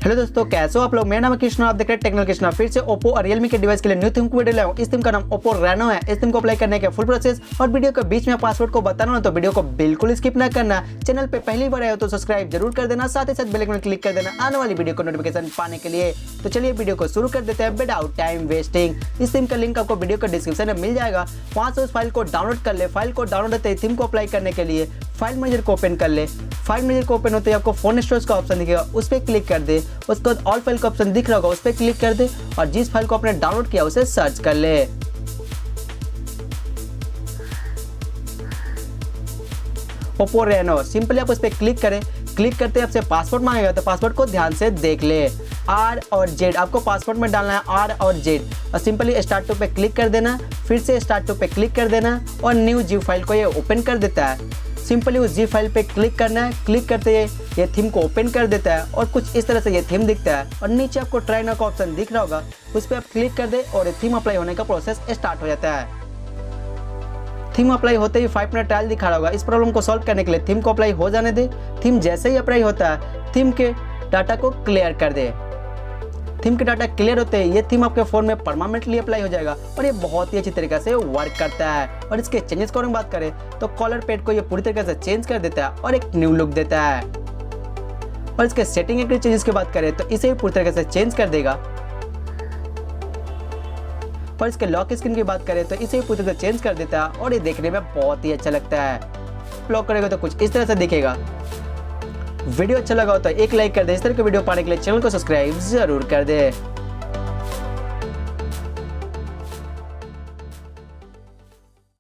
Hello दोस्तों, कैसे हो आप लोग। मेरा नाम है कृष्णा, आप देख रहे हैं टेक्निकल कृष्णा। फिर से ओप्पो और रियलमी के डिवाइस के लिए न्यू थीम को वीडियो लाया हूं। इस थीम का नाम ओप्पो रेनो है। इस थीम को अप्लाई करने के फुल प्रोसेस और वीडियो के बीच में पासवर्ड को बताना, तो वीडियो को बिल्कुल स्किप ना करना। चैनल पे पहली बार आए हो तो सब्सक्राइब जरूर कर देना, साथ ही साथ बेल आइकन क्लिक कर देना आने वाली वीडियो को नोटिफिकेशन पाने के लिए। तो चलिए वीडियो को शुरू कर देते हैं विदाउट टाइम वेस्टिंग। इस थीम का लिंक आपको वीडियो के डिस्क्रिप्शन में मिल जाएगा, वहां से उस फाइल को डाउनलोड कर ले। फाइल को डाउनलोड होते ही थीम को अप्लाई करने के लिए फाइल मैनेजर को ओपन कर ले। फाइल मैनेजर को ओपन होते ही आपको फोन स्टोरेज का ऑप्शन दिखेगा, उस पर क्लिक कर दे। उसके बाद ऑल फाइल का ऑप्शन दिख रहा होगा, उस पर क्लिक कर दे और जिस फाइल को आपने डाउनलोड किया उसे सर्च कर ले। ओप्पो रेनो, सिंपली आप उस पर क्लिक करें। क्लिक करते ही आपसे पासवर्ड मांगेगा, तो पासवर्ड को ध्यान से देख ले। R और Z आपको पासवर्ड में डालना है, R और Z, और सिंपली स्टार्ट टू पे क्लिक कर देना। फिर से स्टार्ट टू पे क्लिक कर देना और न्यू जी फाइल को ये ओपन कर देता है। सिंपली उस जी फाइल पे क्लिक करना है। क्लिक करते ही ये थीम को ओपन कर देता है और कुछ इस तरह से ये थीम दिखता है। और नीचे आपको ट्राई नाउ का ऑप्शन दिख रहा होगा, उस पर आप क्लिक कर दे और ये थीम अप्लाई होने का प्रोसेस स्टार्ट हो जाता है। थीम अप्लाई होते ही 5 मिनट ट्रायल दिखा रहा होगा। इस प्रॉब्लम को सॉल्व करने के लिए थीम को अप्लाई हो जाने दे। थीम जैसे ही अप्लाई होता है, थीम के डाटा को क्लियर कर दे। थीम के डाटा क्लियर होते हैं ये थीम आपके फ़ोन में परमानेंटली अप्लाई हो जाएगा और ये बहुत ही अच्छी तरीके से वर्क करता है। और इसके चेंजेस की बात करें तो कॉलर पेड को ये पूरी तरीके से चेंज कर देता है और एक न्यू लुक देता है। और इसके सेटिंग के चेंजेस की बात करें तो इसे भी पूरी तरीके से चेंज कर देगा। और इसके लॉक स्क्रीन की बात करें तो इसे भी पूरी तरह से चेंज कर देता है और ये देखने में बहुत ही अच्छा लगता है। लॉक करेगा तो कुछ इस तरह से दिखेगा। वीडियो अच्छा लगा हो तो एक लाइक कर दे। इस तरह के वीडियो पाने के लिए चैनल को सब्सक्राइब जरूर कर दे।